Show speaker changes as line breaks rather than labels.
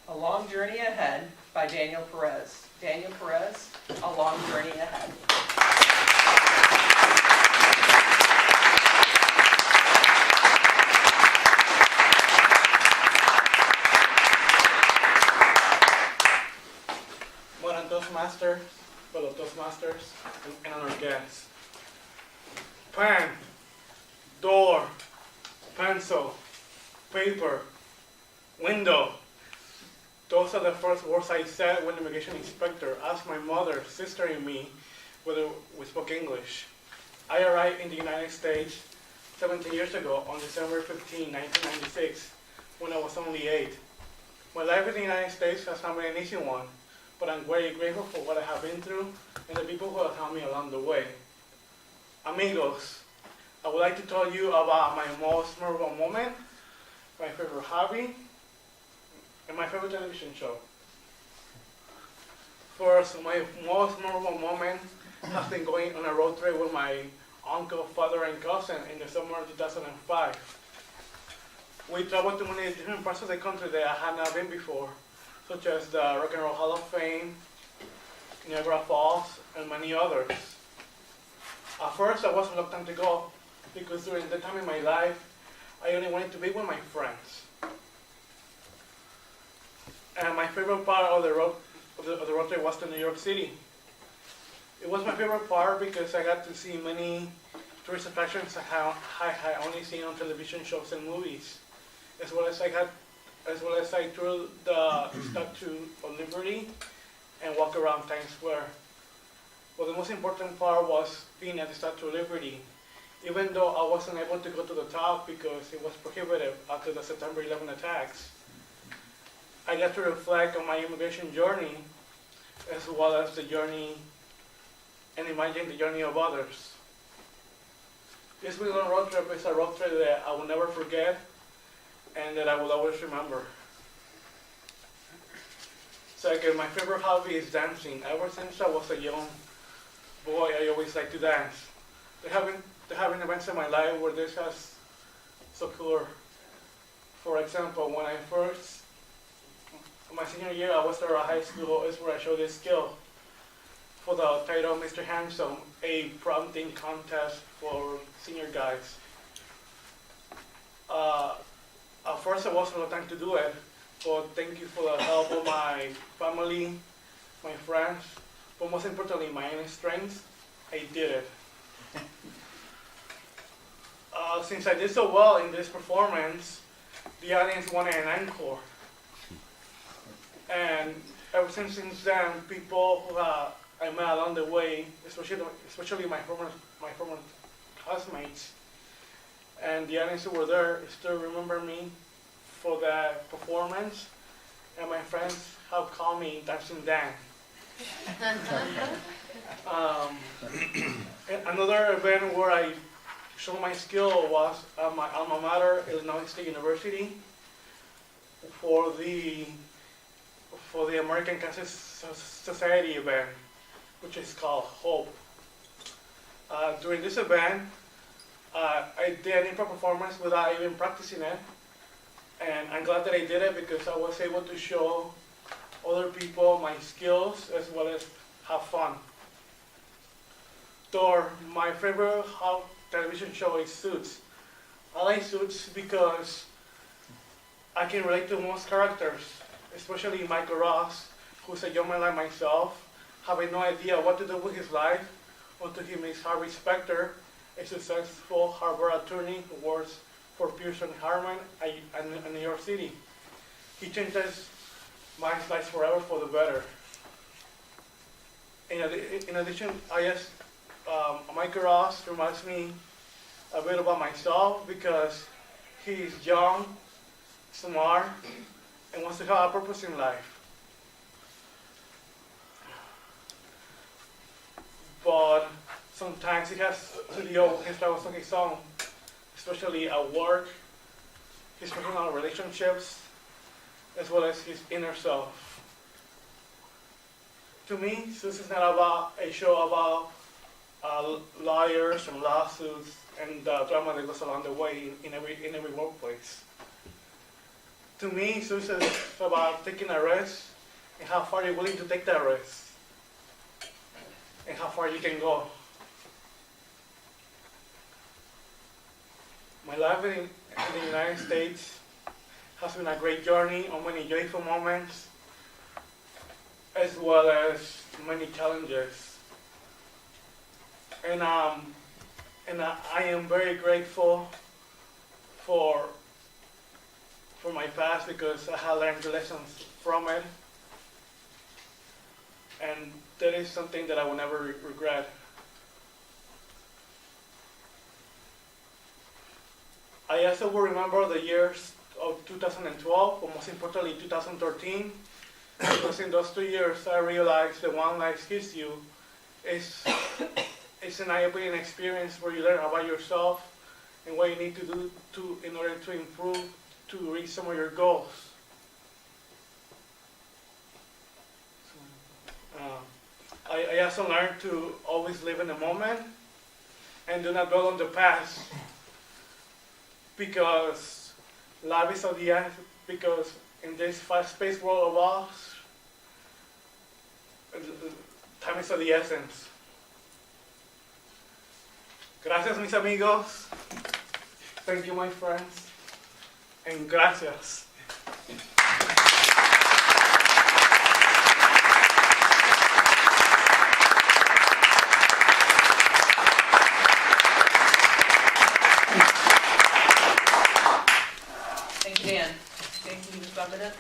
A Long Journey Ahead by Daniel Perez. Daniel Perez, A Long Journey Ahead.
Buenas Toastmasters, fellow Toastmasters, and our guests. Pen, door, pencil, paper, window. Those are the first words I said when the immigration inspector asked my mother, sister, and me whether we spoke English. I arrived in the United States 17 years ago on December 15, 1996, when I was only 8. My life in the United States has not been an easy one, but I'm very grateful for what I have been through and the people who have helped me along the way. Amigos, I would like to tell you about my most memorable moment, my favorite hobby, and my favorite television show. First, my most memorable moment has been going on a road trip with my uncle, father, and cousin in the summer of 2005. We traveled to many different parts of the country that I had not been before, such as the Rock and Roll Hall of Fame, Niagara Falls, and many others. At first, I was reluctant to go because during that time in my life, I only wanted to be with my friends. And my favorite part of the road trip was to New York City. It was my favorite part because I got to see many tourist attractions I had only seen on television shows and movies, as well as I toured the Statue of Liberty and walked around Times Square. But the most important part was being at the Statue of Liberty, even though I wasn't able to go to the top because it was prohibited after the September 11 attacks. I got to reflect on my immigration journey, as well as the journey, and imagine the journey of others. This little road trip is a road trip that I will never forget, and that I will always remember. Second, my favorite hobby is dancing. Ever since I was a young boy, I always liked to dance. There have been events in my life where this has occurred. For example, when my senior year, I was at a high school, is where I showed this skill for the title Mr. Handsome, a prompting contest for senior guys. At first, I was reluctant to do it, but thank you for the help of my family, my friends, but most importantly, my inner strength, I did it. Since I did so well in this performance, the audience wanted an encore. And ever since then, people who I met along the way, especially my former classmates, and the audience who were there still remember me for that performance, and my friends have called me Dancing Dan. Another event where I showed my skill was at my alma mater, Illinois State University, for the American Cancer Society event, which is called HOPE. During this event, I did an improv performance without even practicing it, and I'm glad that I did it because I was able to show other people my skills as well as have fun. Third, my favorite television show is Suits. I like Suits because I can relate to most characters, especially Michael Ross, who's a young man like myself, having no idea what to do with his life until he meets Harvey Specter, a successful Harvard attorney who works for Pearson Harman in New York City. He changes my life forever for the better. In addition, Michael Ross reminds me a bit about myself because he's young, smart, and wants to have a purpose in life. But sometimes he has to deal with his struggles on his own, especially at work, his personal relationships, as well as his inner self. To me, Suits is not about a show about lawyers and lawsuits and the drama that goes along the way in every workplace. To me, success is about taking a risk and how far you're willing to take that risk and how far you can go. My life in the United States has been a great journey on many joyful moments as well as many challenges. And I am very grateful for my past because I have learned the lessons from it. And that is something that I will never regret. I also will remember the years of 2012, but most importantly 2013, because in those 2 years I realized that one life gives you is an eye-opening experience where you learn about yourself and what you need to do in order to improve, to reach some of your goals. I also learned to always live in the moment and do not dwell on the past, because life is of the end, because in this fast-paced world of ours, time is of the essence. Gracias, mis amigos. Thank you, my friends. And gracias.
Thank you, Dan. Dan, can you just bump it up?